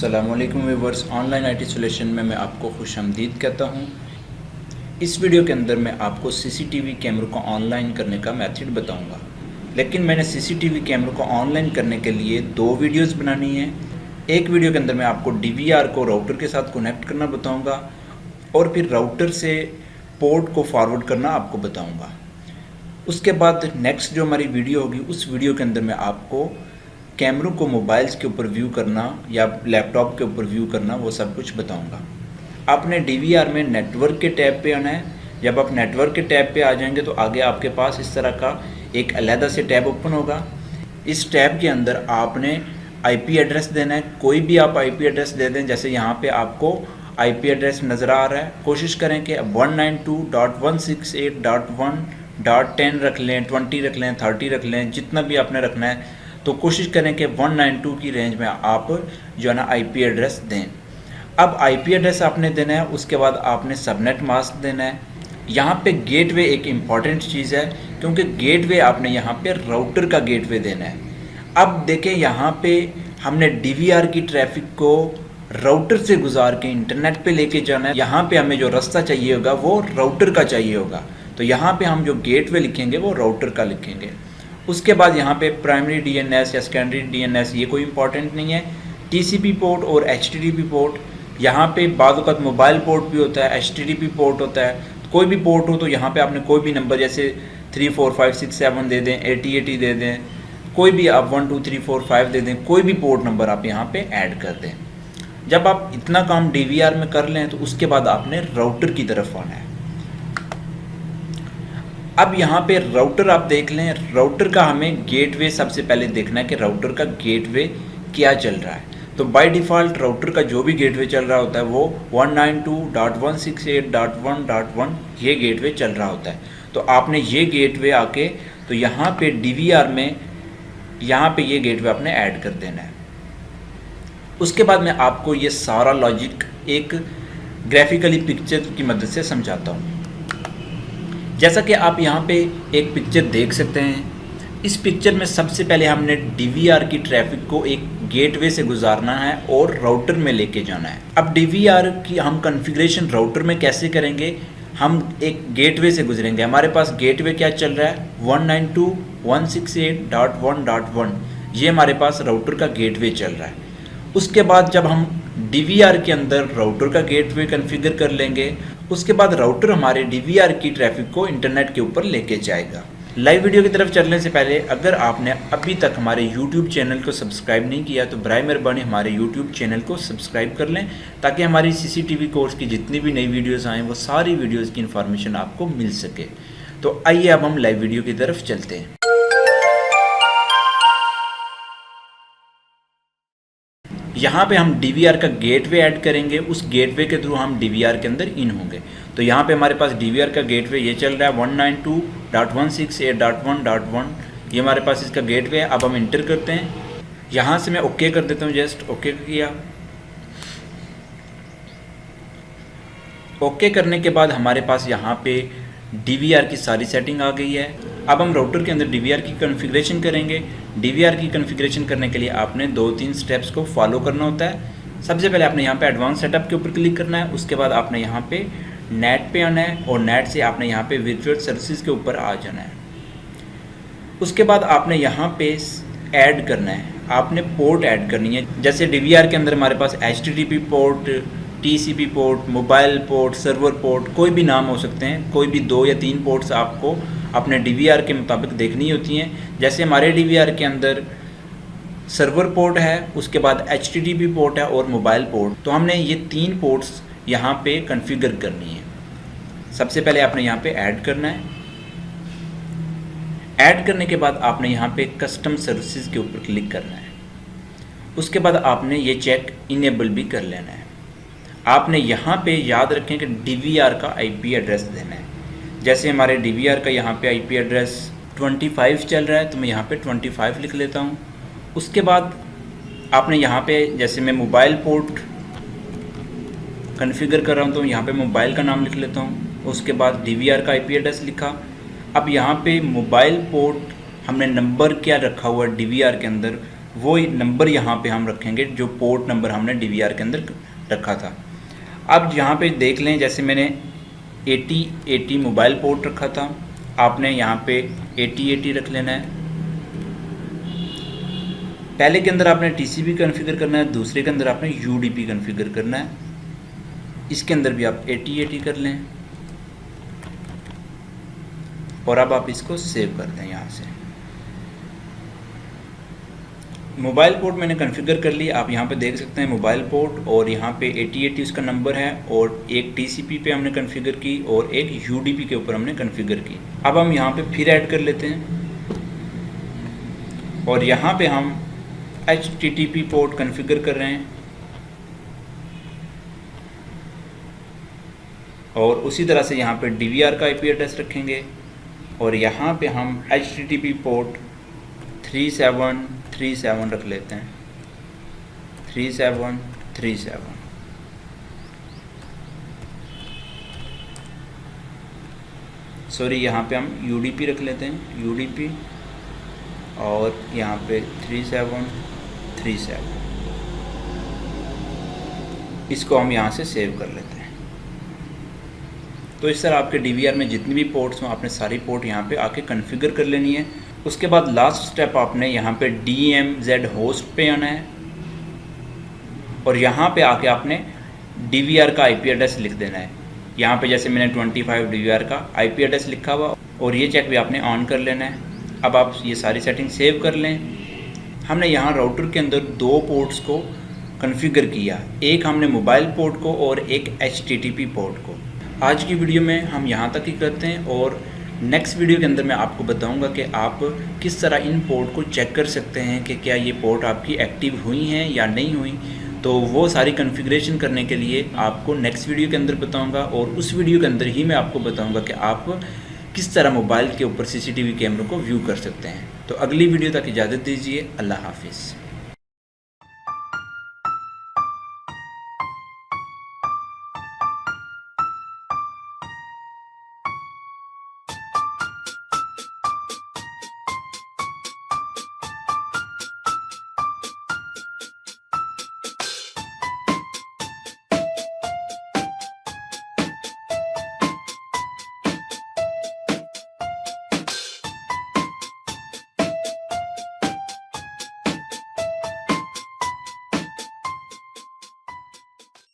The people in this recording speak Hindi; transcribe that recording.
अस्सलामुअलैकुम व्यूअर्स, ऑनलाइन आईटी सॉल्यूशन में मैं आपको खुशामदीद कहता हूं। इस वीडियो के अंदर मैं आपको सीसीटीवी कैमरों को ऑनलाइन करने का मेथड बताऊंगा। लेकिन मैंने सीसीटीवी कैमरों को ऑनलाइन करने के लिए दो वीडियोस बनानी है। एक वीडियो के अंदर मैं आपको डीवीआर को राउटर के साथ कनेक्ट करना बताऊँगा और फिर राउटर से पोर्ट को फॉरवर्ड करना आपको बताऊँगा। उसके बाद नेक्स्ट जो हमारी वीडियो होगी, उस वीडियो के अंदर मैं आपको कैमरों को मोबाइल्स के ऊपर व्यू करना या लैपटॉप के ऊपर व्यू करना वो सब कुछ बताऊंगा। आपने डीवीआर में नेटवर्क के टैब पे आना है। जब आप नेटवर्क के टैब पे आ जाएंगे तो आगे आपके पास इस तरह का एक अलग से टैब ओपन होगा। इस टैब के अंदर आपने आईपी एड्रेस देना है। कोई भी आप आईपी एड्रेस दे दें, जैसे यहाँ पे आपको आईपी एड्रेस नज़र आ रहा है। कोशिश करें कि 192.168.1.10 रख लें, 20 रख लें, 30 रख लें, जितना भी आपने रखना है। तो कोशिश करें कि 192 की रेंज में आप जो है ना आईपी एड्रेस दें। अब आईपी एड्रेस आपने देना है, उसके बाद आपने सबनेट मास्क देना है। यहाँ पे गेटवे एक इम्पॉर्टेंट चीज़ है, क्योंकि गेटवे आपने यहाँ पे राउटर का गेटवे देना है। अब देखें, यहाँ पे हमने डीवीआर की ट्रैफिक को राउटर से गुजार के इंटरनेट पे लेके जाना है। यहाँ पे हमें जो रास्ता चाहिए होगा वो राउटर का चाहिए होगा, तो यहाँ पे हम जो गेटवे लिखेंगे वो राउटर का लिखेंगे। उसके बाद यहाँ पे प्राइमरी डीएनएस या सेकेंडरी डीएनएस ये कोई इंपॉर्टेंट नहीं है। टीसीपी पोर्ट और एचटीटीपी पोर्ट, यहाँ पे बाद वक़्त मोबाइल पोर्ट भी होता है, एचटीटीपी पोर्ट होता है। कोई भी पोर्ट हो तो यहाँ पे आपने कोई भी नंबर जैसे 3 4 5 6 7 दे दें, 80 80 दे दें, कोई भी आप 1 2 3 4 5 दे दें, कोई भी पोर्ट नंबर आप यहाँ पे ऐड कर दें। जब आप इतना काम डीवीआर में कर लें तो उसके बाद आपने राउटर की तरफ आना है। अब यहाँ पे राउटर आप देख लें, राउटर का हमें गेटवे सबसे पहले देखना है कि राउटर का गेटवे क्या चल रहा है। तो बाय डिफ़ॉल्ट राउटर का जो भी गेटवे चल रहा होता है वो 192.168.1.1 ये गेटवे चल रहा होता है। तो आपने ये गेटवे आके तो यहाँ पे डीवीआर में यहाँ पे ये गेटवे आपने ऐड कर देना है। उसके बाद मैं आपको ये सारा लॉजिक एक ग्राफिकली पिक्चर की मदद से समझाता हूँ। जैसा कि आप यहाँ पे एक पिक्चर देख सकते हैं। इस पिक्चर में सबसे पहले हमने डीवीआर की ट्रैफिक को एक गेटवे से गुजारना है और राउटर में लेके जाना है। अब डीवीआर की हम कॉन्फ़िगरेशन राउटर में कैसे करेंगे? हम एक गेटवे से गुजरेंगे। हमारे पास गेटवे क्या चल रहा है? 192.168.1.1 ये हमारे पास राउटर का गेटवे चल रहा है। उसके बाद जब हम डीवीआर के अंदर राउटर का गेटवे कॉन्फ़िगर कर लेंगे, उसके बाद राउटर हमारे डीवीआर की ट्रैफिक को इंटरनेट के ऊपर लेके जाएगा। लाइव वीडियो की तरफ चलने से पहले अगर आपने अभी तक हमारे YouTube चैनल को सब्सक्राइब नहीं किया तो बराए मेहरबानी हमारे YouTube चैनल को सब्सक्राइब कर लें, ताकि हमारी सीसीटीवी कोर्स की जितनी भी नई वीडियोस आएँ वो सारी वीडियोस की इन्फॉर्मेशन आपको मिल सके। तो आइए अब हम लाइव वीडियो की तरफ चलते हैं। यहाँ पे हम डीवीआर का गेटवे ऐड करेंगे। उस गेटवे के थ्रू हम डीवीआर के अंदर इन होंगे। तो यहाँ पे हमारे पास डीवीआर का गेटवे ये चल रहा है 192.168.1.1 ये हमारे पास इसका गेटवे है। अब हम इंटर करते हैं। यहाँ से मैं ओके कर देता हूँ, जस्ट ओके किया। ओके करने के बाद हमारे पास यहाँ पे डीवीआर की सारी सेटिंग आ गई है। अब हम राउटर के अंदर डीवीआर की कॉन्फ़िगरेशन करेंगे। डीवीआर की कॉन्फ़िगरेशन करने के लिए आपने 2-3 स्टेप्स को फॉलो करना होता है। सबसे पहले आपने यहाँ पे एडवांस सेटअप के ऊपर क्लिक करना है। उसके बाद आपने यहाँ पे नेट पे आना है और नेट से आपने यहाँ पे वर्चुअल सर्विसेज के ऊपर आ जाना है। उसके बाद आपने यहाँ पे ऐड करना है, आपने पोर्ट ऐड करनी है। जैसे डीवीआर के अंदर हमारे पास HTTP port, TCP port, mobile port, server port, कोई भी नाम हो सकते हैं। कोई भी 2 या 3 पोर्ट्स आपको अपने डीवीआर के मुताबिक देखनी होती हैं। जैसे हमारे डीवीआर के अंदर सर्वर पोर्ट है, उसके बाद एचटीटीपी पोर्ट है और मोबाइल पोर्ट। तो हमने ये 3 पोर्ट्स यहाँ पे कॉन्फ़िगर करनी है। सबसे पहले आपने यहाँ पे ऐड करना है। ऐड करने के बाद आपने यहाँ पे कस्टम सर्विसेज के ऊपर क्लिक करना है। उसके बाद आपने ये चेक इनेबल भी कर लेना है। आपने यहाँ पे याद रखें कि डीवीआर का आईपी एड्रेस देना है। जैसे हमारे डीवीआर का यहाँ पे आईपी एड्रेस 25 चल रहा है, तो मैं यहाँ पे 25 लिख लेता हूँ। उसके बाद आपने यहाँ पे, जैसे मैं मोबाइल पोर्ट कॉन्फ़िगर कर रहा हूँ तो यहाँ पे मोबाइल का नाम लिख लेता हूँ। उसके बाद डीवीआर का आईपी एड्रेस लिखा। अब यहाँ पे मोबाइल पोर्ट हमने नंबर क्या रखा हुआ है डीवीआर के अंदर वो नंबर यहाँ पे हम रखेंगे जो पोर्ट नंबर हमने DVR के अंदर रखा था। अब यहाँ पे देख लें, जैसे मैंने 8080 मोबाइल पोर्ट रखा था, आपने यहाँ पे 8080 रख लेना है। पहले के अंदर आपने TCP कॉन्फ़िगर करना है, दूसरे के अंदर आपने UDP कॉन्फ़िगर करना है। इसके अंदर भी आप 8080 कर लें और अब आप इसको सेव कर दें। यहाँ से मोबाइल पोर्ट मैंने कॉन्फ़िगर कर ली, आप यहाँ पे देख सकते हैं मोबाइल पोर्ट, और यहाँ पे 8080 उसका नंबर है, और एक TCP पे हमने कॉन्फ़िगर की और एक UDP के ऊपर हमने कॉन्फ़िगर की। अब हम यहाँ पे फिर ऐड कर लेते हैं और यहाँ पे हम HTTP पोर्ट कॉन्फ़िगर कर रहे हैं, और उसी तरह से यहाँ पे DVR का IP एड्रेस रखेंगे, और यहाँ पे हम HTTP पोर्ट 3737 रख लेते हैं, 3737। सॉरी, यहाँ पे हम UDP रख लेते हैं, UDP, और यहाँ पे 3737, इसको हम यहाँ से सेव कर लेते हैं। तो इस तरह आपके DVR में जितनी भी पोर्ट्स हों, आपने सारी पोर्ट यहाँ पे आके कॉन्फ़िगर कर लेनी है। उसके बाद लास्ट स्टेप आपने यहाँ पे DMZ होस्ट पे आना है, और यहाँ पे आके आपने DVR का IP एड्रेस लिख देना है। यहाँ पे जैसे मैंने 25 DVR का IP एड्रेस लिखा हुआ, और ये चेक भी आपने ऑन कर लेना है। अब आप ये सारी सेटिंग सेव कर लें। हमने यहाँ राउटर के अंदर 2 पोर्ट्स को कॉन्फ़िगर किया, एक हमने मोबाइल पोर्ट को और एक HTTP पोर्ट को। आज की वीडियो में हम यहाँ तक ही करते हैं, और नेक्स्ट वीडियो के अंदर मैं आपको बताऊंगा कि आप किस तरह इन पोर्ट को चेक कर सकते हैं कि क्या ये पोर्ट आपकी एक्टिव हुई हैं या नहीं हुई। तो वो सारी कॉन्फ़िगरेशन करने के लिए आपको नेक्स्ट वीडियो के अंदर बताऊंगा, और उस वीडियो के अंदर ही मैं आपको बताऊंगा कि आप किस तरह मोबाइल के ऊपर CCTV कैमरों को व्यू कर सकते हैं। तो अगली वीडियो तक इजाज़त दीजिए। अल्लाह हाफिज़।